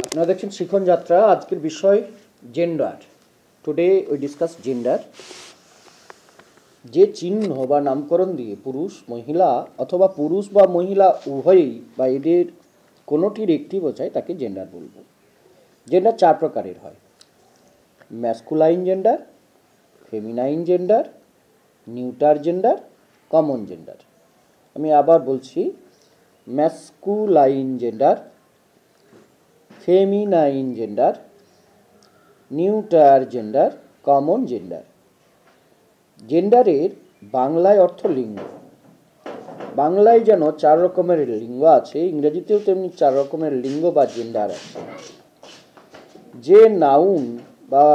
আপনারা দেখছেন শিখন যাত্রা। আজকের বিষয় gender. Today we discuss gender. যে চিহ্ন বা নামকরণ দিয়ে পুরুষ মহিলা অথবা পুরুষ বা মহিলা উভয়ই বা এদের কোনোটির একটি বোঝায় তাকে জেন্ডার বলবো। জেন্ডার চার প্রকারের হয়: masculine gender, feminine gender, neuter gender, common gender. আমি আবার বলছি, masculine gender, feminine gender, neuter gender, common gender. জেন্ডারের বাংলায় অর্থ লিঙ্গ। বাংলায় যেন চার রকমের লিঙ্গ আছে, ইংরেজিতেও তেমনি চার রকমের লিঙ্গ বা জেন্ডার আছে। যে নাউন বা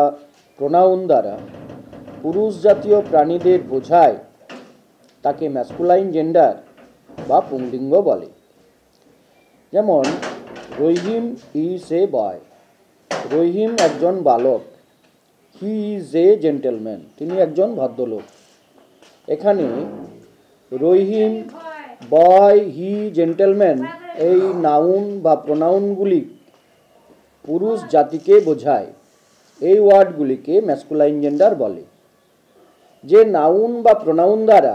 প্রোনাউন দ্বারা পুরুষ জাতীয় প্রাণীদের বোঝায় তাকে ম্যাসকুলাইন জেন্ডার বা পুংলিঙ্গ বলে। যেমন রহিম ইজ এ বয়, রহিম একজন বালক। হি ইজ এ জেন্টেলম্যান, তিনি একজন ভদ্রলোক। এখানে রহিম, বয়, হি, জেন্টেলম্যান এই নাউন বা প্রোনাউনগুলি পুরুষ জাতিকে বোঝায়। এই ওয়ার্ডগুলিকে ম্যাসকুলাইন জেন্ডার বলে। যে নাউন বা প্রোনাউন দ্বারা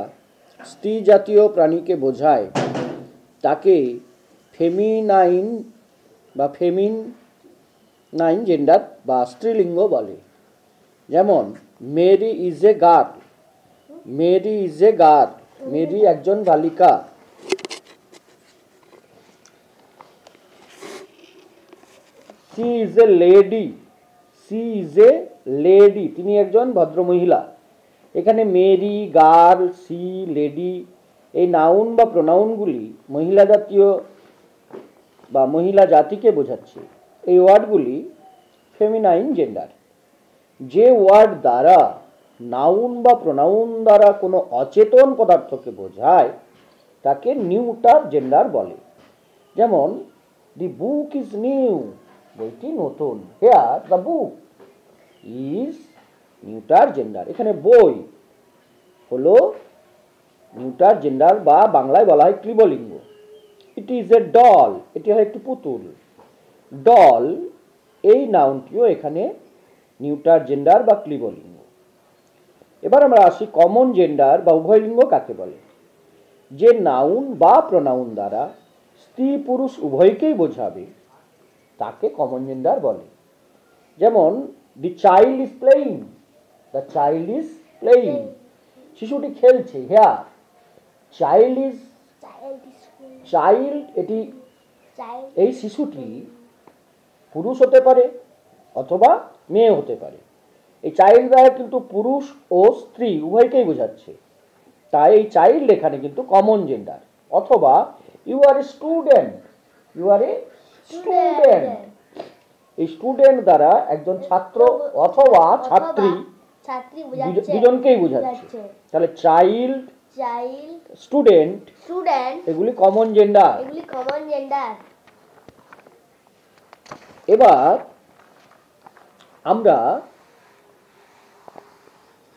স্ত্রী জাতীয় প্রাণীকে বোঝায় তাকে ফেমিনাইন বা ফেমিনাইন জেন্ডার বা স্ত্রীলিঙ্গ বলে। যেমন Mary is a girl, Mary is a girl, Mary একজন বালিকা। She is a lady, she is a lady, তিনি একজন ভদ্রমহিলা। এখানে মেরি, গার্ল, সি, লেডি এই নাউন বা প্রোনাউনগুলি মহিলা জাতীয় বা মহিলা জাতিকে বোঝাচ্ছে। এই ওয়ার্ডগুলি ফেমিনাইন জেন্ডার। যে ওয়ার্ড দ্বারা নাউন বা প্রোনাউন দ্বারা কোনো অচেতন পদার্থকে বোঝায় তাকে নিউটার জেন্ডার বলে। যেমন দি বুক ইজ নিউ, বইটি নতুন। Here the book is neuter gender. এখানে বই হলো নিউটার জেন্ডার বা বাংলায় বলা হয় ক্লিবলিঙ্গ। ইট ইজ এ ডল, এটি হয় একটি পুতুল। ডল এই নাউনটিও এখানে নিউটার জেন্ডার বা ক্লিবলিঙ্গ। এবার আমরা আসি কমন জেন্ডার বা উভয়লিঙ্গ কাকে বলে। যে নাউন বা প্রোনাউন দ্বারা স্ত্রী পুরুষ উভয়কেই বোঝাবে তাকে কমন জেন্ডার বলে। যেমন the child is playing, the child is playing, শিশুটি খেলছে। হেয়ার চাইল্ড ইজ চাইল্ড, এটি এই শিশুটি পুরুষ হতে পারে অথবা মেয়ে হতে পারে। এই চাইল্ড দ্বারা কিন্তু পুরুষ ও স্ত্রী উভয়কেই বোঝাচ্ছে, তাই এই চাইল্ড এখানে কিন্তু কমন জেন্ডার। অথবা you are a student, you are a student, এই স্টুডেন্ট দ্বারা একজন ছাত্র অথবা ছাত্রী দুজনকেই বোঝাচ্ছে। তাহলে চাইল্ড, স্টুডেন্ট এগুলি কমন জেন্ডার। এবার আমরা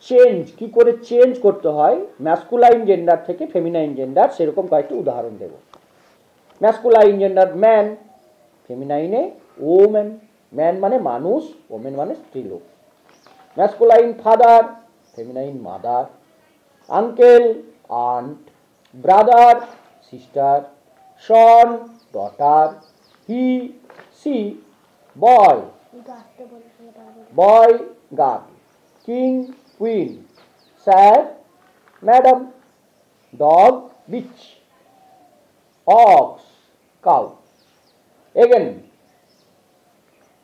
চেঞ্জ কি করে চেঞ্জ করতে হয় ম্যাসকুলাইন জেন্ডার থেকে ফেমিনাইন জেন্ডার, সেরকম কয়েকটি উদাহরণ দেব। ম্যাসকুলাইন জেন্ডার ম্যান, ফেমিনাইনে ওম্যান। ম্যান মানে মানুষ, ওমেন মানে স্ত্রীলোক। Masculine father, feminine mother. Uncle aunt, brother sister, son daughter, he C boy, boy girl, king queen, sir madam, dog bitch, ox cow.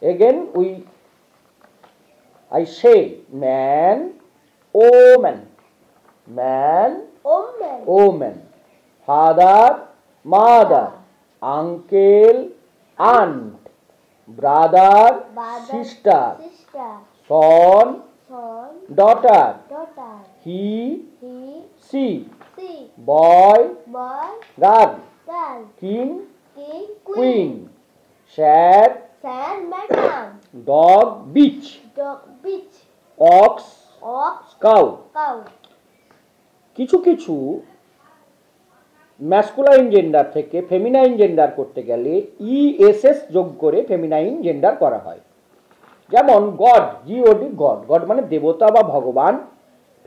Again I say man, woman, man, woman, father, mother, uncle, aunt, brother, sister, son, daughter, he, she, boy, girl, king, queen, sad, dog, beach, ox, cow। কিছু কিছু masculine gender থেকে feminine gender করতে গেলে ESS যোগ করে feminine gender করা হয়। যেমন গড, জিওডি, গড, গড মানে দেবতা বা ভগবান।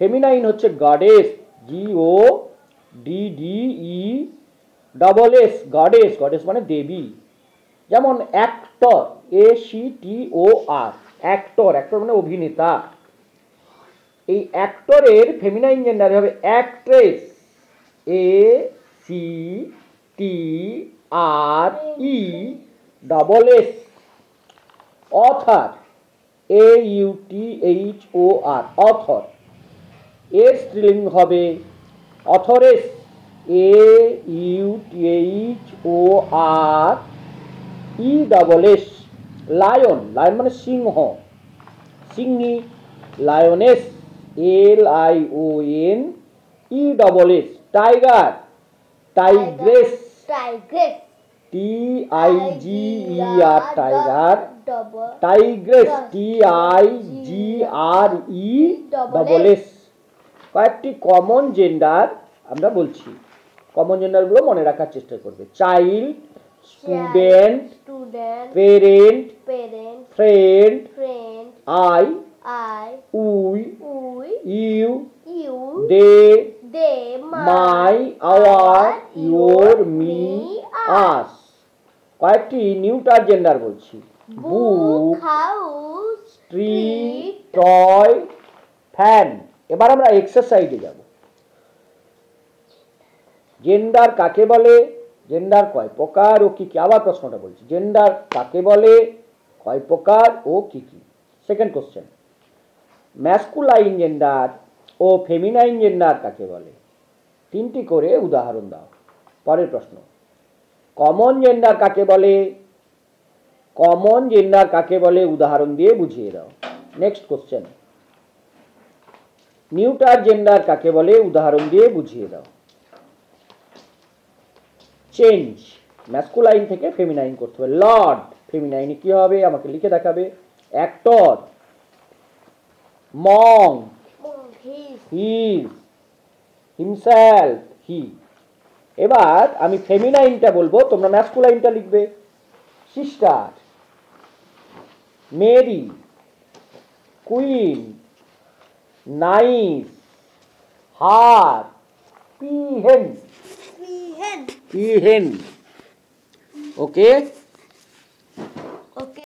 ফেমিনাইন হচ্ছে goddess, G O D D E double S, goddess, goddess মানে দেবী। যেমন অ্যাক্টর, ACTOR, অ্যাক্টর, অ্যাক্টর মানে অভিনেতা। এই অ্যাক্টরের ফেমিনাইন জেন্ডার হবে actress, ACTRESS। Author, AUTHOR, author. এর স্ত্রীলিঙ্গ হবে অথরেস, AUTHORESS। লায়ন, লায়ন মানে সিংহ, সিংহী, lioness, LIONESS। Tiger, tigress, TIGER, tiger. Tigress, TIGRESS। কয়েকটি কমন জেন্ডার আমরা বলছি, কমন জেন্ডারগুলো মনে রাখার চেষ্টা করবে। Child, student, parent, friend, I, we, you, they, my, our, your, me, us. কয়েকটি নিউটার জেন্ডার বলছি। Book, street, toy, fan. এবার আমরা এক্সারসাইজে যাব। জেন্ডার কাকে বলে, জেন্ডার কয় প্রকার ও কি কি? আবার প্রশ্নটা বলছি, জেন্ডার কাকে বলে, কয় প্রকার ও কি কি? সেকেন্ড কোশ্চেন, ম্যাসকুলাইন জেন্ডার ও ফেমিনাইন জেন্ডার কাকে বলে? 3টি করে উদাহরণ দাও। পরের প্রশ্ন, কমন জেন্ডার কাকে বলে? কমন জেন্ডার কাকে বলে উদাহরণ দিয়ে বুঝিয়ে দাও। নেক্সট কোশ্চেন, নিউটার জেন্ডার কাকে বলে উদাহরণ দিয়ে বুঝিয়ে দাও। চেঞ্জ, ম্যাসকুলাইন থেকে ফেমিনাইন করতে হবে। লর্ড, ফেমিনাইনে কি হবে আমাকে লিখে দেখাবে। অ্যাক্টর, মং, হিজ, হিমসেলফ, হি। এবার আমি ফেমিনাইনটা বলবো, তোমরা ম্যাসকুলাইনটা লিখবে। সিস্টার, মেরি, কুইন, নাইস, হার, পিহেন, পিহেন। ওকে।